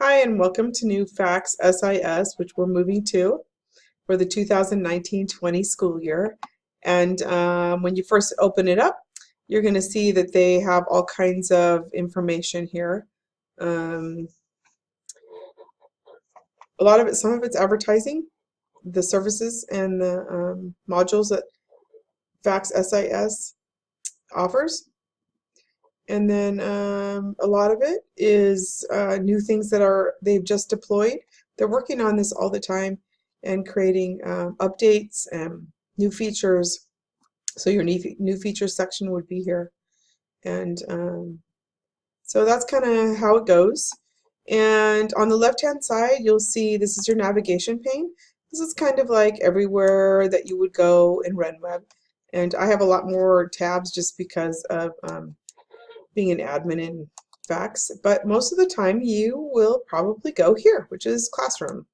Hi, and welcome to new FACTS SIS, which we're moving to for the 2019-20 school year. And when you first open it up, you're going to see that they have all kinds of information here. Um, a lot of it, some of it's advertising, the services and the modules that FACTS SIS offers. And then a lot of it is new things that they've just deployed. They're working on this all the time and creating updates and new features. So your new features section would be here. And so that's kind of how it goes. And on the left-hand side, you'll see this is your navigation pane. This is kind of like everywhere that you would go in RenWeb. And I have a lot more tabs just because of being an admin in FACTS, but most of the time you will probably go here, which is Classroom.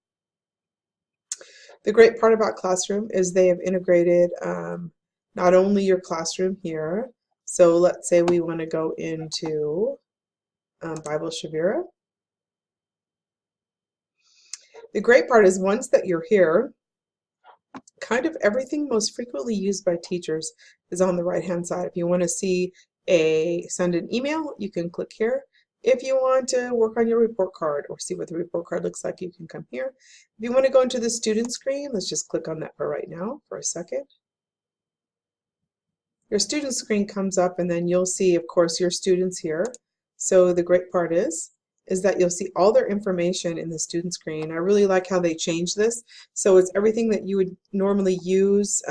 The great part about Classroom is they have integrated not only your classroom here, so let's say we want to go into Bible Shavira. The great part is once that you're here, kind of everything most frequently used by teachers is on the right hand side. If you want to see send an email, you can click here. If you want to work on your report card or see what the report card looks like, you can come here. If you want to go into the student screen, let's just click on that for right now for a second. Your student screen comes up and then you'll see, of course, your students here. So the great part is that you'll see all their information in the student screen. I really like how they changed this. So it's everything that you would normally use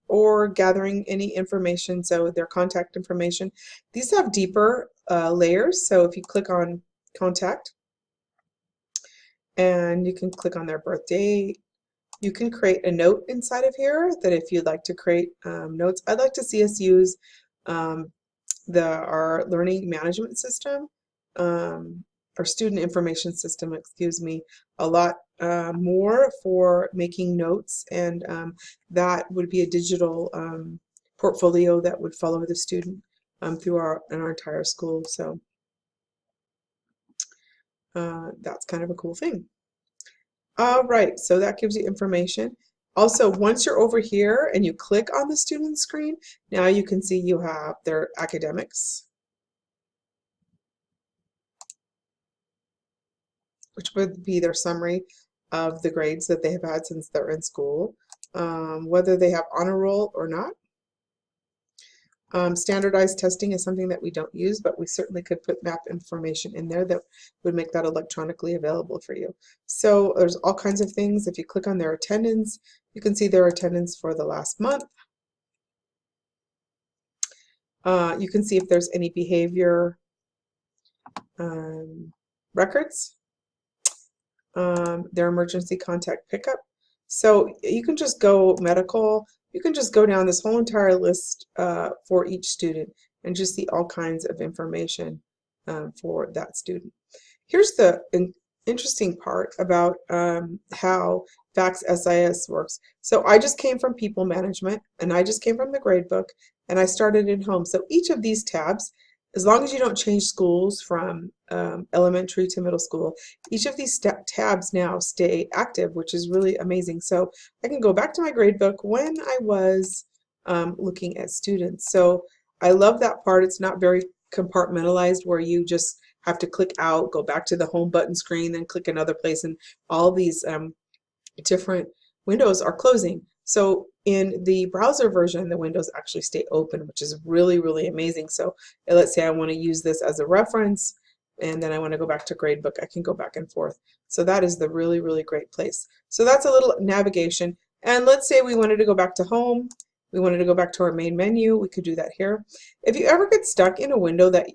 or gathering any information, so their contact information. These have deeper layers, so if you click on contact and you can click on their birth date, you can create a note inside of here that if you'd like to create notes. I'd like to see us use our learning management system, our student information system, excuse me, a lot more for making notes, and that would be a digital portfolio that would follow the student through our entire school. So that's kind of a cool thing. All right, so that gives you information. Also, once you're over here and you click on the student screen, now you can see you have their academics, which would be their summary of the grades that they have had since they're in school, whether they have honor roll or not. Standardized testing is something that we don't use, but we certainly could put map information in there that would make that electronically available for you. So there's all kinds of things. If you click on their attendance, you can see their attendance for the last month. You can see if there's any behavior records, their emergency contact pickup. So you can just go medical. You can just go down this whole entire list for each student and just see all kinds of information for that student. Here's the interesting part about how FACTS SIS works. So I just came from people management and I just came from the gradebook and I started in home. So each of these tabs, as long as you don't change schools from elementary to middle school, each of these tabs now stay active, which is really amazing. So I can go back to my gradebook when I was looking at students. So I love that part. It's not very compartmentalized where you just have to click out, go back to the home button screen, then click another place, and all these different windows are closing. So in the browser version, the windows actually stay open, which is really, really amazing. So let's say I want to use this as a reference, and then I want to go back to gradebook, I can go back and forth. So that is the really, really great place. So that's a little navigation. And let's say we wanted to go back to home. We wanted to go back to our main menu. We could do that here. If you ever get stuck in a window that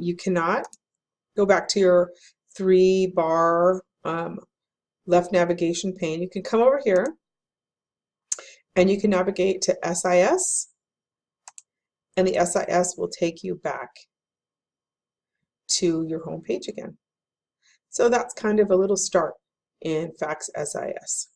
you cannot go back to your 3-bar left navigation pane, you can come over here and you can navigate to SIS, and the SIS will take you back to your home page again. So that's kind of a little start in FACTS SIS.